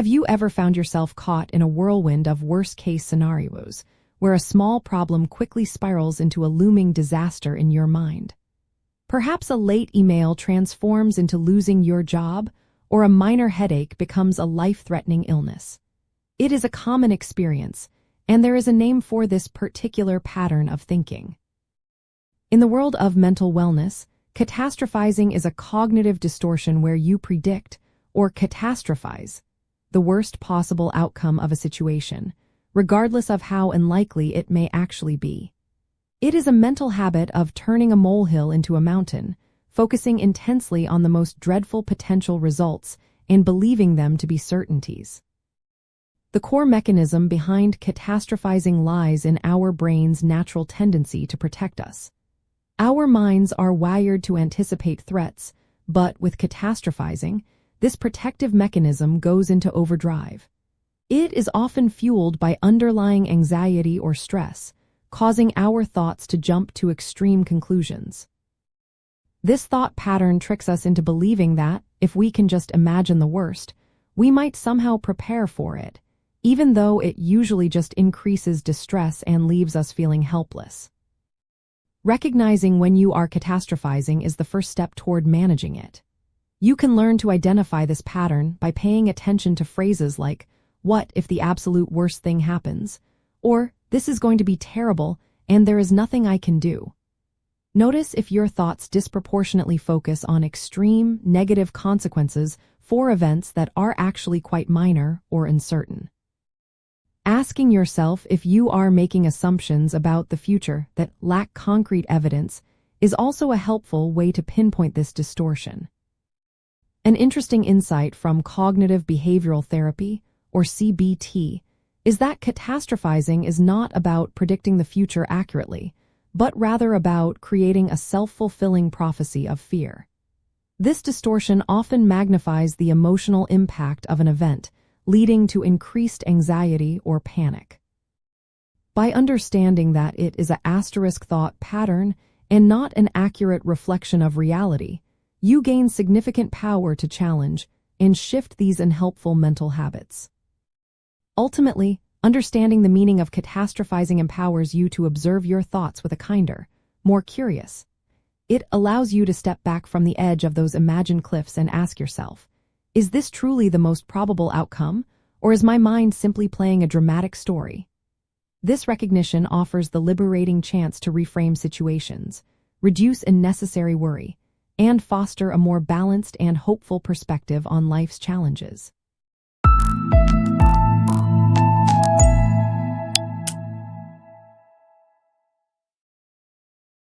Have you ever found yourself caught in a whirlwind of worst-case scenarios, where a small problem quickly spirals into a looming disaster in your mind? Perhaps a late email transforms into losing your job, or a minor headache becomes a life-threatening illness. It is a common experience, and there is a name for this particular pattern of thinking. In the world of mental wellness, catastrophizing is a cognitive distortion where you predict, or catastrophize, the worst possible outcome of a situation, regardless of how unlikely it may actually be. It is a mental habit of turning a molehill into a mountain, focusing intensely on the most dreadful potential results and believing them to be certainties. The core mechanism behind catastrophizing lies in our brain's natural tendency to protect us. Our minds are wired to anticipate threats, but with catastrophizing, this protective mechanism goes into overdrive. It is often fueled by underlying anxiety or stress, causing our thoughts to jump to extreme conclusions. This thought pattern tricks us into believing that, if we can just imagine the worst, we might somehow prepare for it, even though it usually just increases distress and leaves us feeling helpless. Recognizing when you are catastrophizing is the first step toward managing it. You can learn to identify this pattern by paying attention to phrases like, "What if the absolute worst thing happens?" or "This is going to be terrible and there is nothing I can do." Notice if your thoughts disproportionately focus on extreme, negative consequences for events that are actually quite minor or uncertain. Asking yourself if you are making assumptions about the future that lack concrete evidence is also a helpful way to pinpoint this distortion. An interesting insight from cognitive behavioral therapy, or CBT, is that catastrophizing is not about predicting the future accurately, but rather about creating a self-fulfilling prophecy of fear. This distortion often magnifies the emotional impact of an event, leading to increased anxiety or panic. By understanding that it is an asterisk thought pattern and not an accurate reflection of reality, you gain significant power to challenge and shift these unhelpful mental habits. Ultimately, understanding the meaning of catastrophizing empowers you to observe your thoughts with a kinder, more curious. It allows you to step back from the edge of those imagined cliffs and ask yourself, is this truly the most probable outcome, or is my mind simply playing a dramatic story? This recognition offers the liberating chance to reframe situations, reduce unnecessary worry, and foster a more balanced and hopeful perspective on life's challenges.